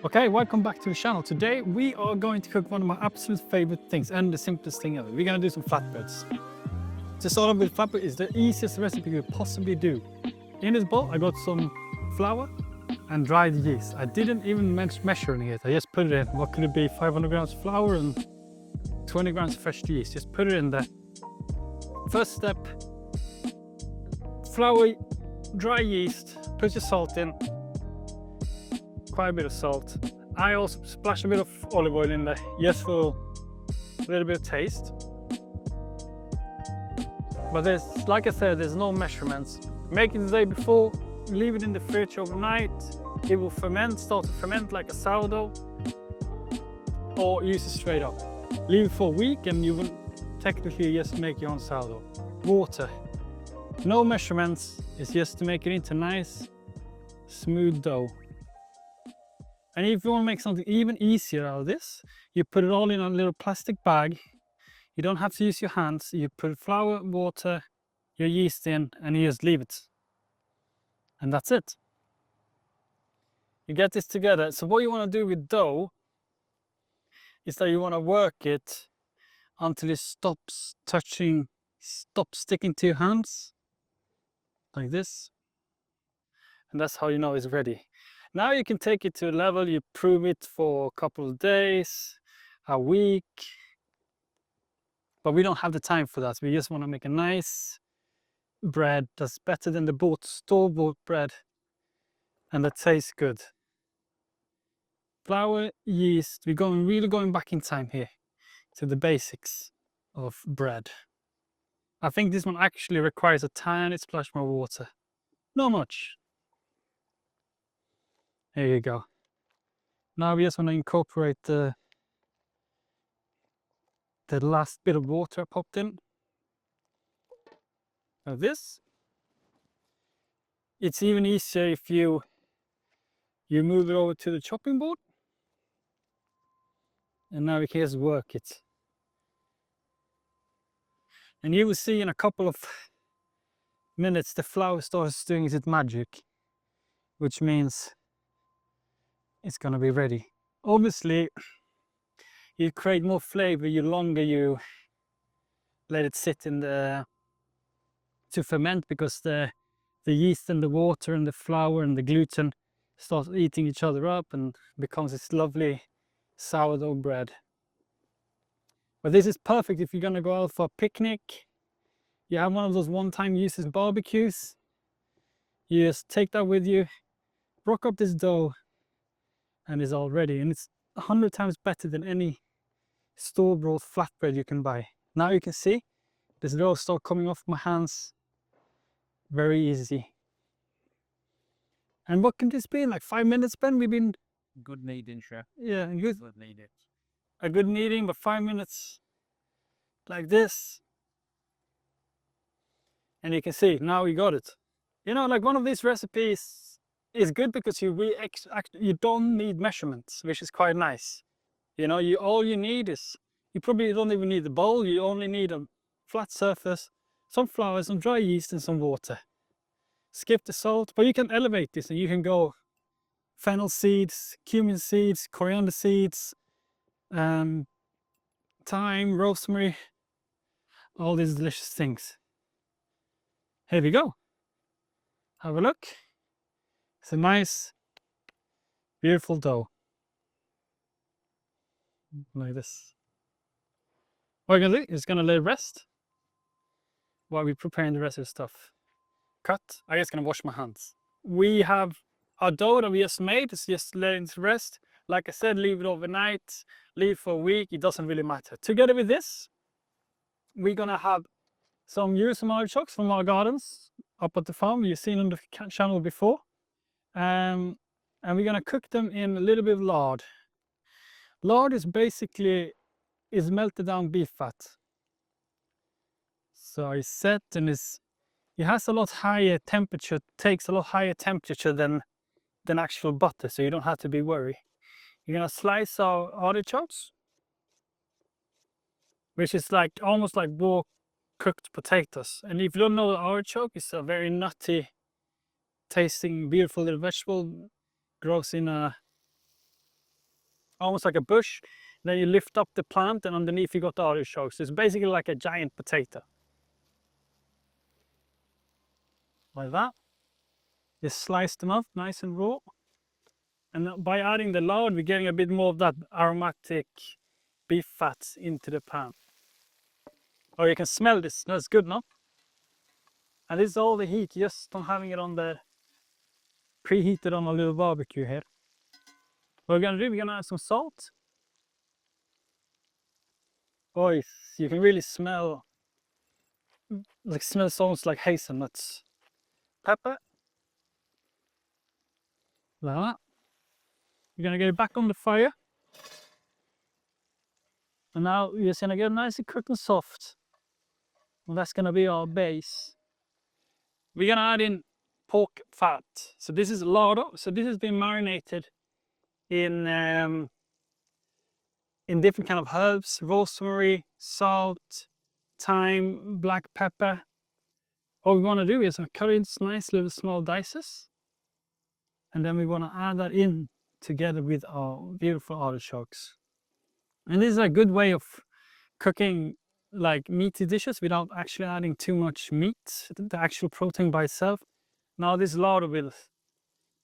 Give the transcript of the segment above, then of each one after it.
Okay, welcome back to the channel. Today we are going to cook one of my absolute favorite things and the simplest thing ever. We're gonna do some flatbreads. To start off with, flatbread is the easiest recipe you could possibly do. In this bowl I got some flour and dried yeast. I didn't even measure it, I just put it in. What could it be? 500 grams of flour and 20 grams of fresh yeast. Just put it in there. First step, flour, dry yeast, put your salt in. Quite a bit of salt. I also splash a bit of olive oil in there, just for a little bit of taste. But there's, like I said, there's no measurements. Make it the day before, leave it in the fridge overnight. It will ferment, start to ferment like a sourdough, or use it straight up. Leave it for a week and you will technically just make your own sourdough. Water, no measurements, it's just to make it into nice, smooth dough. And if you want to make something even easier out of this, you put it all in a little plastic bag. You don't have to use your hands. You put flour, water, your yeast in, and you just leave it. And that's it. You get this together. So what you want to do with dough is that you want to work it until it stops sticking to your hands, like this. And that's how you know it's ready. Now you can take it to a level, you prove it for a couple of days, a week, but we don't have the time for that. We just want to make a nice bread that's better than the store-bought bread and that tastes good. Flour, yeast, we're really going back in time here to the basics of bread. I think this one actually requires a tiny splash more water, not much. There you go. Now we just want to incorporate the last bit of water I popped in. Now this, it's even easier if you move it over to the chopping board. And now we can just work it. And you will see in a couple of minutes the flour starts doing its magic, which means it's gonna be ready. Obviously, you create more flavor the longer you let it sit in to ferment, because the yeast and the water and the flour and the gluten start eating each other up and becomes this lovely sourdough bread. But this is perfect if you're gonna go out for a picnic. You have one of those one-time uses barbecues. You just take that with you, rock up this dough, and it's all ready. And it's 100 times better than any store-bought flatbread you can buy. Now you can see this dough start coming off my hands. Very easy. And what can this be? Like 5 minutes, Ben? We've been Good kneading, chef. yeah, good kneading. a good kneading, but 5 minutes like this. And you can see now we got it. You know, like one of these recipes is good because you don't need measurements, which is quite nice. You know, all you need is, you probably don't even need the bowl. You only need a flat surface, some flour, some dry yeast, and some water. Skip the salt, but you can elevate this and you can go fennel seeds, cumin seeds, coriander seeds, thyme, rosemary, all these delicious things. Here we go. Have a look. It's a nice, beautiful dough. Like this. What we're gonna do is gonna let it rest while we're preparing the rest of the stuff. Cut. I'm just gonna wash my hands. We have our dough that we just made. It's just letting it rest. Like I said, leave it overnight, leave it for a week. It doesn't really matter. Together with this, we're gonna have some artichokes from our gardens up at the farm. You've seen on the channel before. And we're gonna cook them in a little bit of lard. Lard is basically melted down beef fat. So it's set and it has a lot higher temperature, takes a lot higher temperature than actual butter, so you don't have to be worried. You're gonna slice our artichokes, which is like almost like raw cooked potatoes. And if you don't know, the artichoke is a very nutty tasting, beautiful little vegetable. Grows in a almost like a bush. Then you lift up the plant, and underneath you got the artichokes. It's basically like a giant potato. Like that. Just slice them up nice and raw. And by adding the lard, we're getting a bit more of that aromatic beef fat into the pan. Oh, you can smell this. That's good, no? And this is all the heat, just on having it on the preheated on a little barbecue here. What we're gonna do, we're gonna add some salt. Oh, you can really smell, smells almost like hazelnuts. Pepper. Like that. We're gonna get it back on the fire. And now we're just gonna get it nice and cooked and soft. And that's gonna be our base. We're gonna add in pork fat. So this is lardo. So this has been marinated in different kind of herbs, rosemary, salt, thyme, black pepper. What we want to do is cut it into nice little small dices, and then we want to add that in together with our beautiful artichokes. And this is a good way of cooking like meaty dishes without actually adding too much meat, the actual protein by itself. Now this lardo will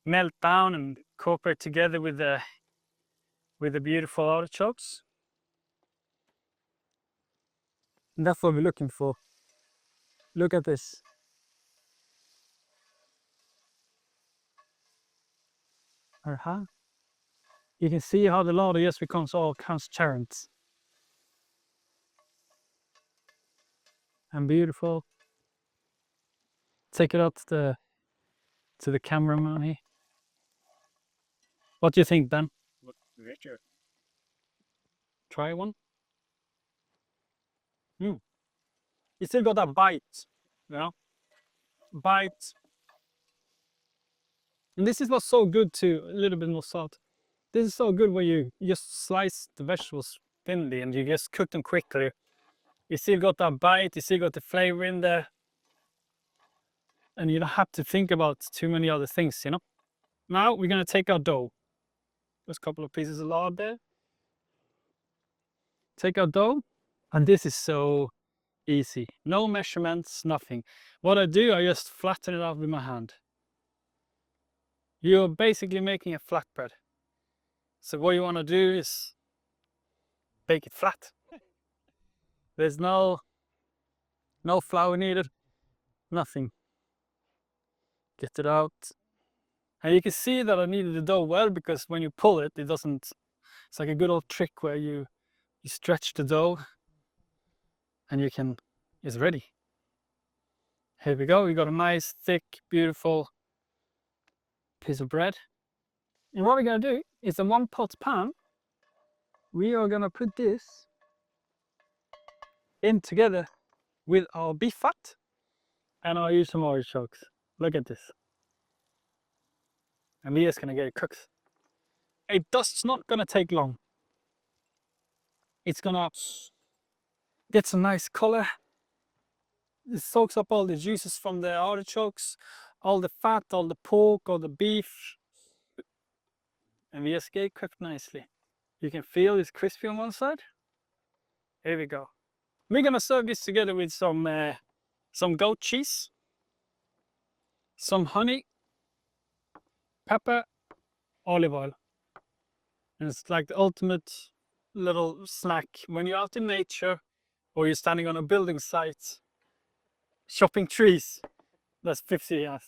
melt down and cooperate together with the beautiful artichokes. And that's what we're looking for. Look at this. You can see how the lardo just becomes all transparent and beautiful. Take it out to the cameraman here. What do you think, Ben? Try one. You still got that bite, you know? Bite. And this is what's so good too, a little bit more salt. This is so good when you just slice the vegetables thinly and you just cook them quickly. You still got that bite, you still got the flavor in there. And you don't have to think about too many other things, you know? Now we're gonna take our dough. There's a couple of pieces of lard there. Take our dough, and this is so easy. No measurements, nothing. What I do, I just flatten it out with my hand. You're basically making a flatbread. So what you want to do is bake it flat. There's no flour needed, nothing. Get it out. And you can see that I kneaded the dough well, because when you pull it, it doesn't, it's like a good old trick where you stretch the dough and it's ready. Here we go, we got a nice, thick, beautiful piece of bread. And what we're gonna do is a 1-pot pan. We are gonna put this in together with our beef fat, and I'll use some artichokes. Look at this. And we're just gonna get it cooked. It's not gonna take long. It's gonna get some nice color. It soaks up all the juices from the artichokes, all the fat, all the pork, all the beef. And we just get it cooked nicely. You can feel it's crispy on one side. Here we go. We're gonna serve this together with some goat cheese, some honey, pepper, olive oil. And it's like the ultimate little snack when you're out in nature or you're standing on a building site chopping trees. That's 50 years.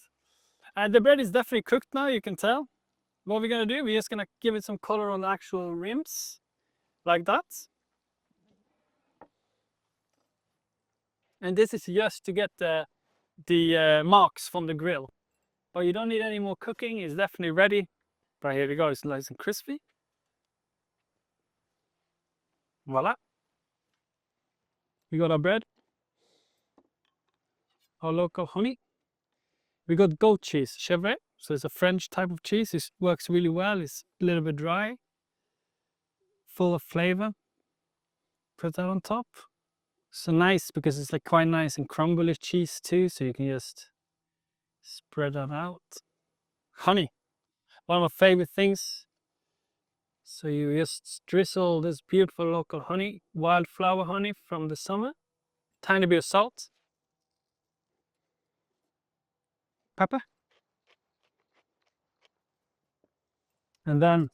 And the bread is definitely cooked now, you can tell. What we're gonna do, we're just gonna give it some color on the actual rims, like that. And this is just to get the marks from the grill. But you don't need any more cooking, it's definitely ready. But here we go, it's nice and crispy. Voila. We got our bread, our local honey. We got goat cheese, chèvre. So it's a French type of cheese. It works really well. It's a little bit dry, full of flavor. Put that on top. So nice, because it's like quite nice and crumbly cheese too. So you can just spread that out. Honey, one of my favorite things. So you just drizzle this beautiful local honey, wildflower honey from the summer, tiny bit of salt, pepper, and then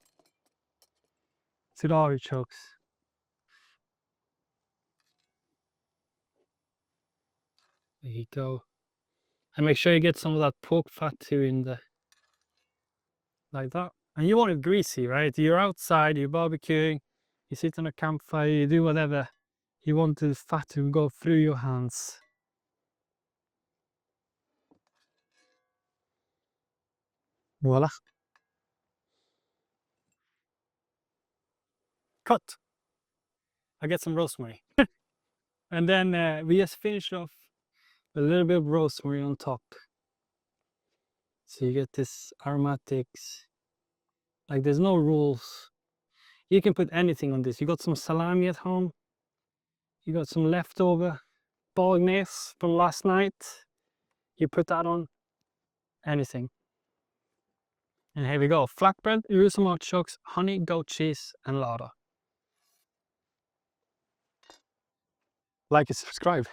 to the artichokes. There you go. And make sure you get some of that pork fat too in the, like that. And you want it greasy, right? You're outside, you're barbecuing, you sit on a campfire, you do whatever. You want the fat to go through your hands. Voila. Cut. I get some rosemary. And then we just finished off a little bit of rosemary on top. So you get this aromatics. Like there's no rules. You can put anything on this. You got some salami at home. You got some leftover bolognese from last night. You put that on anything. And here we go. Flatbread, some artichokes, honey, goat cheese, and lardo. Like and subscribe.